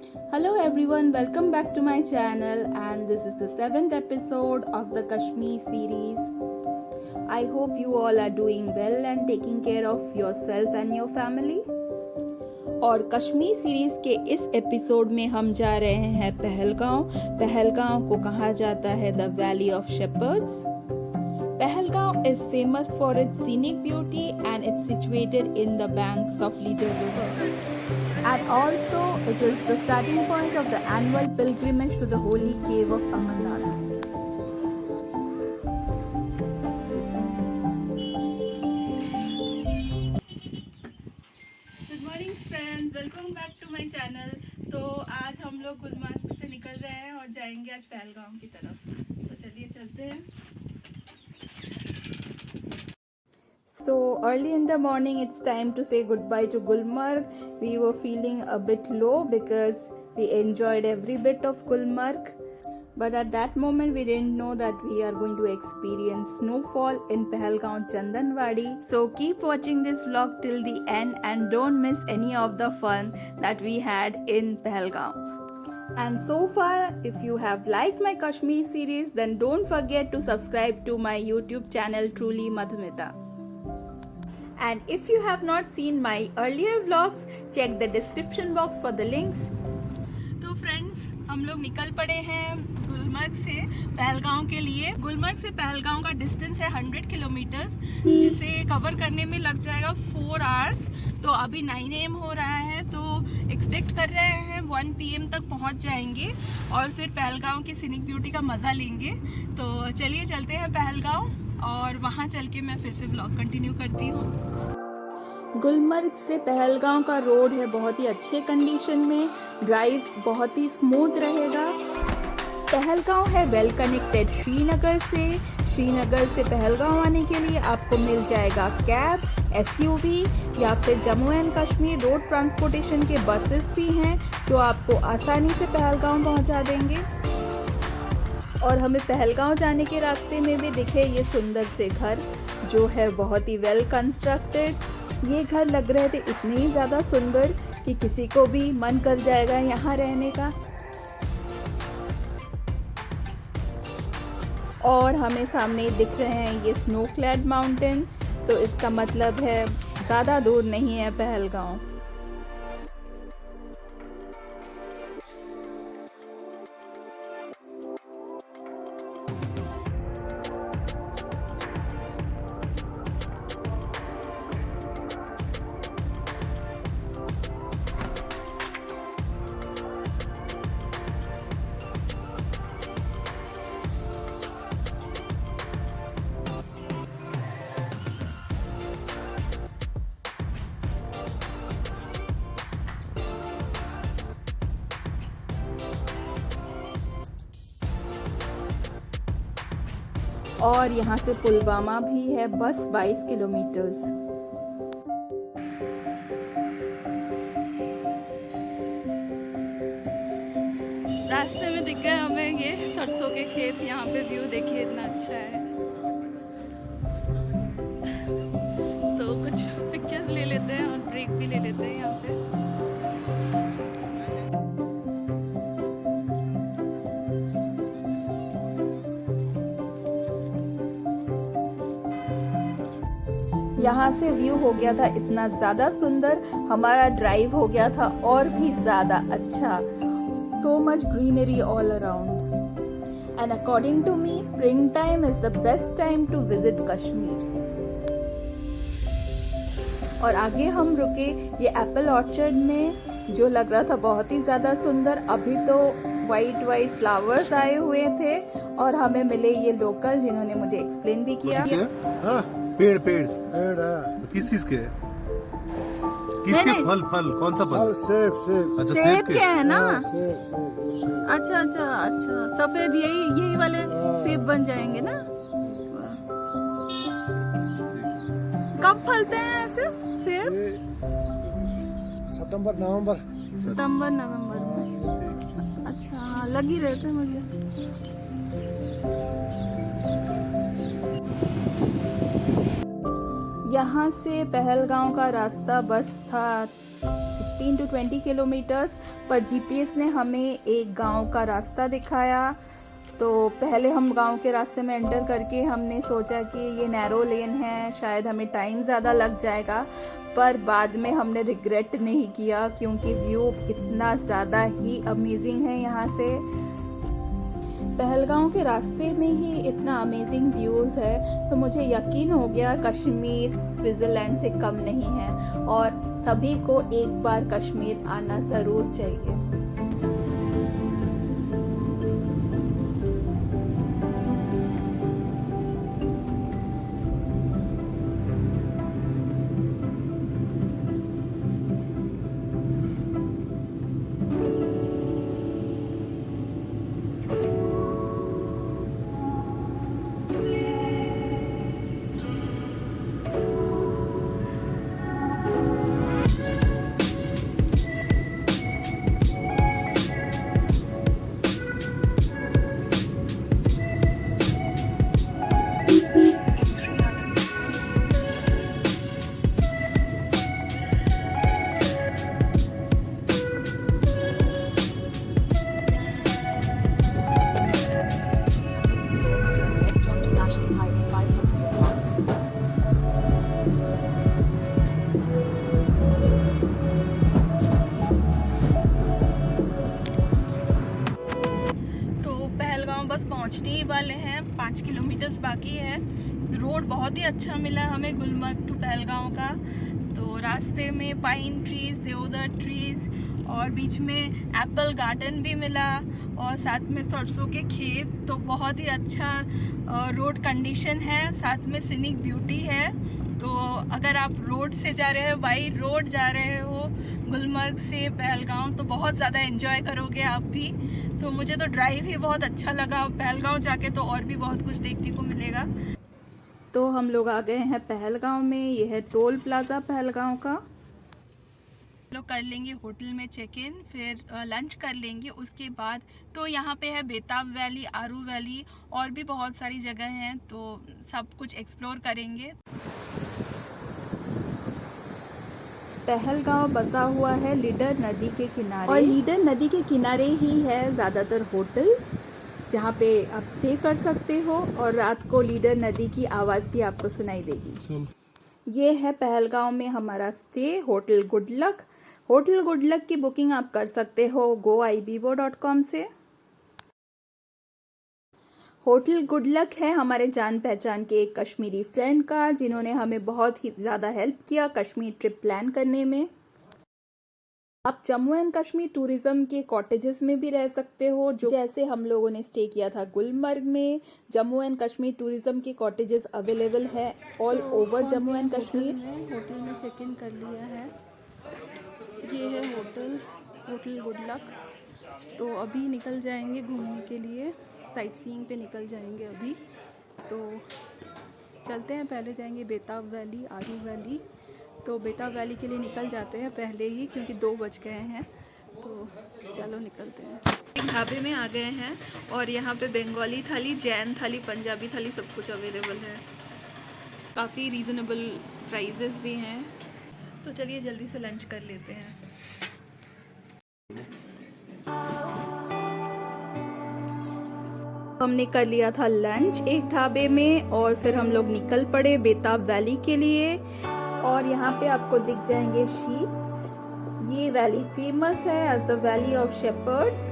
Hello everyone, welcome back to my channel, and this is the 7th episode of the Kashmir series. I hope you all are doing well and taking care of yourself and your family. और Kashmir series के इस episode में हम जा रहे हैं पहलगांव। पहलगांव को कहा जाता है the valley of shepherds. Pahalgaon is famous for its scenic beauty and it's situated in the banks of Little River. And also it is the starting point of the annual pilgrimage to the holy cave of Amarnath. Good morning friends, welcome back to my channel. तो आज हम लोग गुलमर्ग से निकल रहे हैं और जाएंगे आज पहलगाम की तरफ। तो चलिए चलते हैं। So early in the morning it's time to say goodbye to Gulmarg. We were feeling a bit low because we enjoyed every bit of Gulmarg. But at that moment we didn't know that we are going to experience snowfall in Pahalgaon Chandanwadi. So keep watching this vlog till the end and don't miss any of the fun that we had in Pahalgaon. And so far, if you have liked my Kashmir series, then don't forget to subscribe to my YouTube channel Truly Madhumita. And if you have not seen my earlier vlogs, check the description box for the links. तो friends, हम लोग निकल पड़े हैं गुलमर्ग से पहलगांव के लिए। गुलमर्ग से पहलगांव का डिस्टेंस है 100 किलोमीटर्स, जिसे कवर करने में लग जाएगा 4 आवर्स। तो अभी 9 AM हो रहा है, तो एक्सपेक्ट कर रहे हैं 1 PM तक पहुंच जाएंगे और फिर पहलगांव की सीनिक ब्यूटी का मज़ा लेंगे। तो चलिए चलते हैं पहलगांव और वहाँ चल के मैं फिर से ब्लॉग कंटिन्यू करती हूँ। गुलमर्ग से पहलगांव का रोड है बहुत ही अच्छे कंडीशन में, ड्राइव बहुत ही स्मूथ रहेगा। पहलगांव है वेल कनेक्टेड श्रीनगर से। श्रीनगर से पहलगांव आने के लिए आपको मिल जाएगा कैब, SUV या फिर Jammu and Kashmir road transportation के बसेस भी हैं जो आपको आसानी से पहलगांव पहुंचा देंगे। और हमें पहलगांव जाने के रास्ते में भी दिखे ये सुंदर से घर जो है बहुत ही वेल कंस्ट्रक्टेड। ये घर लग रहे थे इतने ही ज़्यादा सुंदर कि किसी को भी मन कर जाएगा यहाँ रहने का। और हमें सामने दिख रहे हैं ये स्नो क्लैड माउंटेन, तो इसका मतलब है ज़्यादा दूर नहीं है पहलगांव। और यहाँ से पुलवामा भी है बस 22 किलोमीटर्स। रास्ते में दिख गए हमें ये सरसों के खेत। यहाँ पे व्यू देखिए इतना अच्छा है। तो कुछ पिक्चर्स ले लेते हैं और ब्रेक भी ले लेते हैं यहाँ पे। यहाँ से व्यू हो गया था इतना ज़्यादा सुंदर, हमारा ड्राइव हो गया था और भी ज़्यादा अच्छा। So much greenery all around. And according to me, spring time is the best time to visit Kashmir. और आगे हम रुके ये एप्पल ऑर्चर्ड में जो लग रहा था बहुत ही ज़्यादा सुंदर। अभी तो वाइट फ्लावर्स आए हुए थे और हमें मिले ये लोकल जिन्होंने मुझे एक्सप्लेन भी किया। पेड़ किस चीज के? किसके? फल कौन सा फल? सेब। अच्छा, सेब के है ना? अच्छा, सफेद यही वाले सेब बन जाएंगे ना? कब फलते हैं ऐसे सेब? सितंबर नवंबर में। अच्छा, लग ही रहते हैं मुझे। यहाँ से पहलगांव का रास्ता बस था 15 to 20 किलोमीटर्स, पर जीपीएस ने हमें एक गांव का रास्ता दिखाया। तो पहले हम गांव के रास्ते में एंटर करके हमने सोचा कि ये नैरो लेन है, शायद हमें टाइम ज़्यादा लग जाएगा, पर बाद में हमने रिग्रेट नहीं किया क्योंकि व्यू इतना ज़्यादा ही अमेजिंग है यहाँ से। पहलगांव के रास्ते में ही इतना अमेजिंग व्यूज़ है, तो मुझे यकीन हो गया कश्मीर स्विट्ज़रलैंड से कम नहीं है और सभी को एक बार कश्मीर आना ज़रूर चाहिए। बस पहुंचने ही वाले हैं, 5 किलोमीटर्स बाकी है। रोड बहुत ही अच्छा मिला हमें गुलमर्ग टू पहलगांव का। तो रास्ते में पाइन ट्रीज, देवदार ट्रीज और बीच में एप्पल गार्डन भी मिला और साथ में सरसों के खेत। तो बहुत ही अच्छा रोड कंडीशन है, साथ में सीनिक ब्यूटी है। तो अगर आप रोड से जा रहे हो, बाई रोड जा रहे हो गुलमर्ग से पहलगांव, तो बहुत ज़्यादा एंजॉय करोगे आप भी। तो मुझे तो ड्राइव ही बहुत अच्छा लगा। पहलगांव जाके तो और भी बहुत कुछ देखने को मिलेगा। तो हम लोग आ गए हैं पहलगांव में। ये है टोल प्लाजा पहलगांव का। लोग कर लेंगे होटल में चेक इन, फिर लंच कर लेंगे उसके बाद। तो यहाँ पे है बेताब वैली, आरू वैली और भी बहुत सारी जगह हैं, तो सब कुछ एक्सप्लोर करेंगे। पहलगांव बसा हुआ है लीडर नदी के किनारे और लीडर नदी के किनारे ही है ज़्यादातर होटल, जहाँ पे आप स्टे कर सकते हो और रात को लीडर नदी की आवाज़ भी आपको सुनाई देगी। ये है पहलगांव में हमारा stay, hotel good luck. Hotel good luck की बुकिंग आप कर सकते हो goibibo.com से। होटल गुडलक है हमारे जान पहचान के एक कश्मीरी फ्रेंड का, जिन्होंने हमें बहुत ही ज़्यादा हेल्प किया कश्मीर ट्रिप प्लान करने में। आप जम्मू एंड कश्मीर टूरिज्म के कॉटेजेस में भी रह सकते हो, जो जैसे हम लोगों ने स्टे किया था गुलमर्ग में। जम्मू एंड कश्मीर टूरिज्म के कॉटेजेस अवेलेबल है all over Jammu and Kashmir. Hotel में चेक इन कर लिया है। ये है होटल गुडलक। तो अभी निकल जाएंगे घूमने के लिए, साइट सीइंग पे निकल जाएंगे अभी। तो चलते हैं, पहले जाएंगे बेताब वैली, आरू वैली। तो बेताब वैली के लिए निकल जाते हैं पहले ही, क्योंकि 2 बज गए हैं। तो चलो निकलते हैं। एक ढाबे में आ गए हैं और यहाँ पे बंगाली थाली, जैन थाली, पंजाबी थाली सब कुछ अवेलेबल है। काफ़ी रीज़नेबल प्राइजेस भी हैं। तो चलिए जल्दी से लंच कर लेते हैं। हमने कर लिया था लंच एक ढाबे में और फिर हम लोग निकल पड़े बेताब वैली के लिए। और यहाँ पे आपको दिख जाएंगे शीप। ये वैली फेमस है as the valley of shepherds.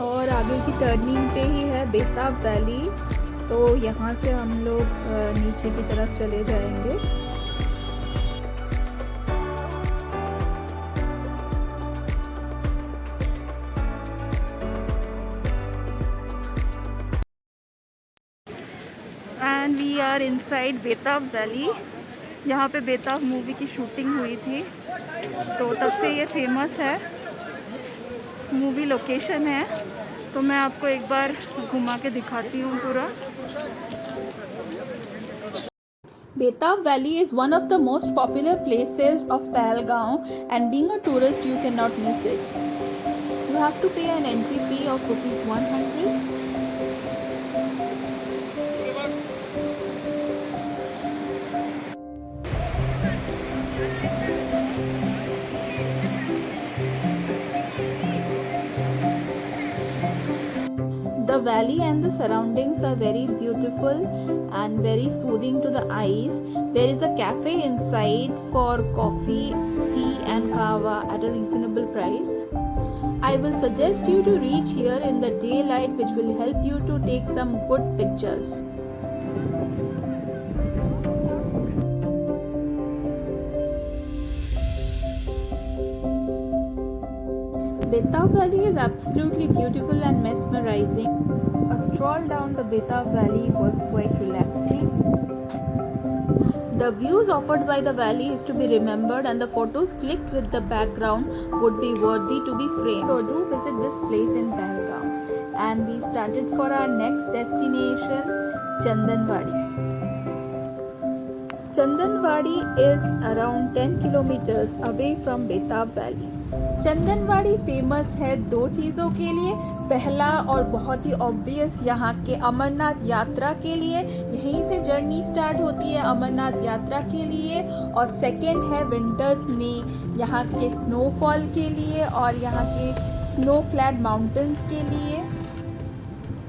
और आगे की टर्निंग पे ही है बेताब वैली। तो यहाँ से हम लोग नीचे की तरफ चले जाएंगे। एंड वी आर इनसाइड बेताब वैली। यहाँ पे बेताब मूवी की शूटिंग हुई थी, तो तब से ये फेमस है, मूवी लोकेशन है। तो मैं आपको एक बार घुमा के दिखाती हूँ पूरा। Betab Valley is one of the most popular places of Pahalgaon, and being a tourist you cannot miss it. You have to pay an entry fee of ₹100. The valley and the surroundings are very beautiful and very soothing to the eyes. There is a cafe inside for coffee, tea and kava at a reasonable price. I will suggest you to reach here in the daylight, which will help you to take some good pictures. Betav Valley is absolutely beautiful and mesmerizing. A stroll down the Betav Valley was quite relaxing. The views offered by the valley is to be remembered, and the photos clicked with the background would be worthy to be framed. So do visit this place in Pahalgam. And we started for our next destination, Chandanwadi. Chandanwadi is around 10 kilometers away from Betav Valley. Chandanwadi famous है दो चीज़ों के लिए। पहला और बहुत ही obvious यहाँ के अमरनाथ यात्रा के लिए, यहीं से जर्नी स्टार्ट होती है अमरनाथ यात्रा के लिए। और सेकंड है विंटर्स में यहाँ के स्नोफॉल के लिए और यहाँ के स्नो क्लैड माउंटेन्स के लिए।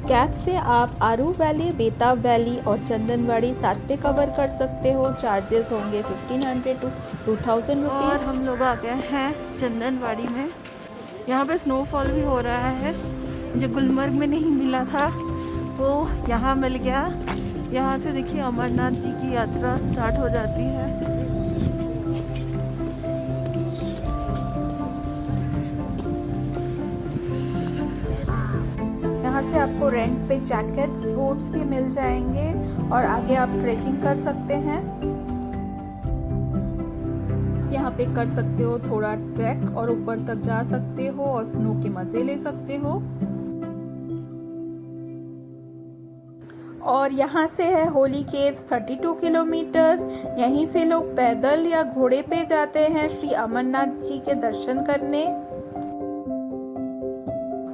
कैब से आप आरू वैली, बेताब वैली और चंदनवाड़ी साथ पे कवर कर सकते हो। चार्जेस होंगे 1500 to 2000 रुपीज़। और हम लोग आ गए हैं चंदनवाड़ी में। यहाँ पे स्नोफॉल भी हो रहा है, जो गुलमर्ग में नहीं मिला था वो यहाँ मिल गया। यहाँ से देखिए अमरनाथ जी की यात्रा स्टार्ट हो जाती है। यहाँ से आपको रेंट पे जैकेट्स, बोट्स भी मिल जाएंगे और आगे आप ट्रेकिंग कर सकते हैं। यहाँ पे कर सकते हो थोड़ा ट्रैक और ऊपर तक जा सकते हो और स्नो के मजे ले सकते हो। और यहाँ से है होली केव्स 32 किलोमीटर्स। यहीं से लोग पैदल या घोड़े पे जाते हैं श्री अमरनाथ जी के दर्शन करने।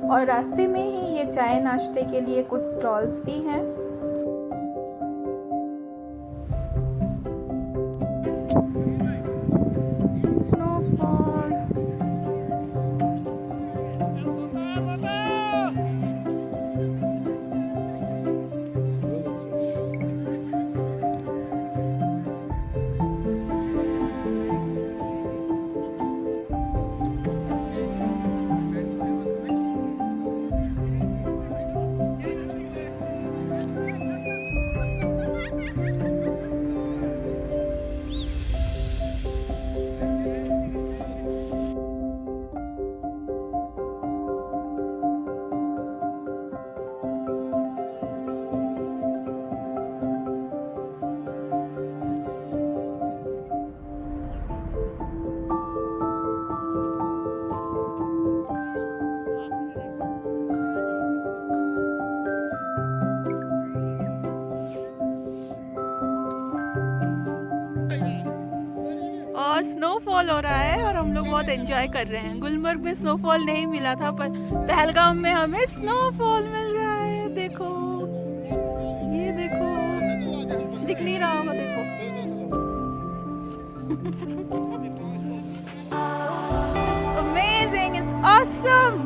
और रास्ते में ही ये चाय नाश्ते के लिए कुछ स्टॉल्स भी हैं। और स्नोफॉल हो रहा है और हम लोग बहुत एंजॉय कर रहे हैं। गुलमर्ग में स्नोफॉल नहीं मिला था, पर पहलगाम में हमें स्नोफॉल मिल रहा है। देखो, ये देखो, दिख नहीं रहा होगा, देखो। It's amazing, it's awesome.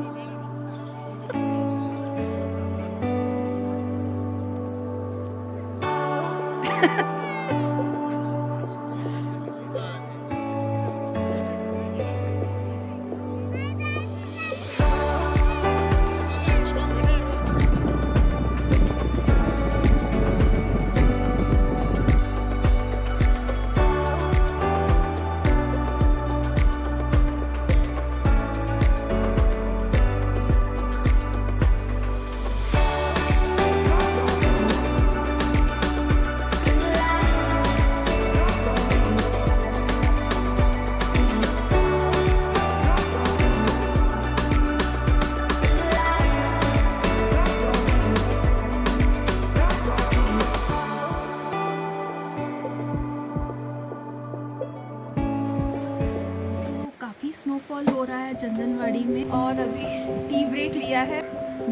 Snowfall हो रहा है चंदनवाड़ी में। और अभी टी ब्रेक लिया है,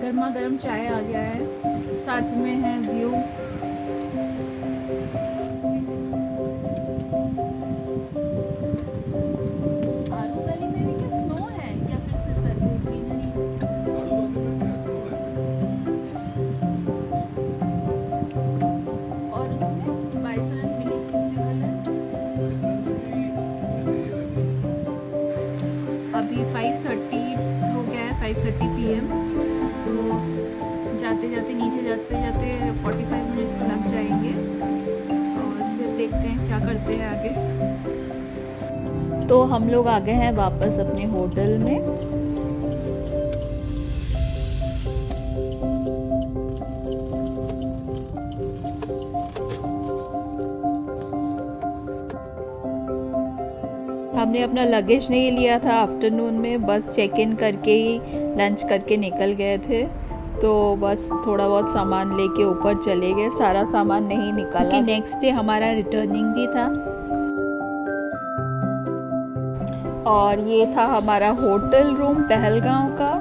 गर्मा गर्म चाय आ गया है, साथ में है व्यू। आरू वैली में भी क्या स्नो है या फिर सिर्फ ऐसे ग्रीनरी? अभी 5:30 हो गया है, 5:30 PM। तो जाते जाते नीचे जाते जाते 45 मिनट्स तो लग जाएंगे और फिर देखते हैं क्या करते हैं आगे। तो हम लोग आ गए हैं वापस अपने होटल में। हमने अपना लगेज नहीं लिया था आफ्टरनून में, बस चेक इन करके ही लंच करके निकल गए थे। तो बस थोड़ा बहुत सामान लेके ऊपर चले गए, सारा सामान नहीं निकाला कि नेक्स्ट डे हमारा रिटर्निंग भी था। और ये था हमारा होटल रूम पहलगांव का।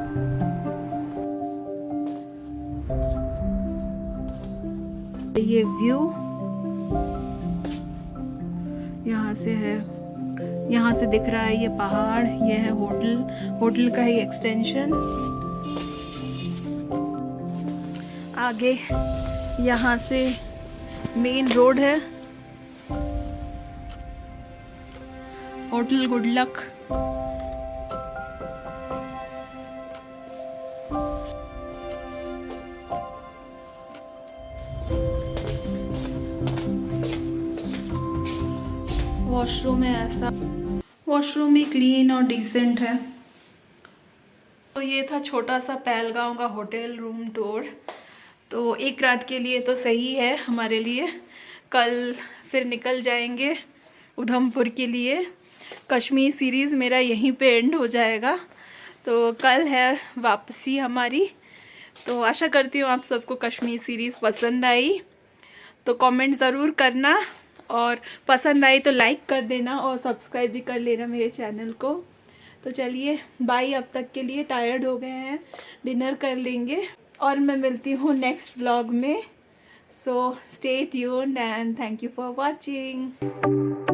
ये व्यू यहाँ से है, यहाँ से दिख रहा है ये पहाड़, ये है होटल का ही एक्सटेंशन। आगे यहाँ से मेन रोड है, होटल गुड लक। वॉशरूम है ऐसा, वॉशरूम भी क्लीन और डिसेंट है। तो ये था छोटा सा पहलगांव का होटल रूम टूर। तो एक रात के लिए तो सही है हमारे लिए, कल फिर निकल जाएंगे उधमपुर के लिए। कश्मीर सीरीज़ मेरा यहीं पे एंड हो जाएगा, तो कल है वापसी हमारी। तो आशा करती हूँ आप सबको कश्मीर सीरीज़ पसंद आई, तो कमेंट ज़रूर करना, और पसंद आई तो लाइक कर देना और सब्सक्राइब भी कर लेना मेरे चैनल को। तो चलिए बाय, अब तक के लिए टायर्ड हो गए हैं, डिनर कर लेंगे और मैं मिलती हूँ नेक्स्ट व्लॉग में। So stay tuned and thank you for watching.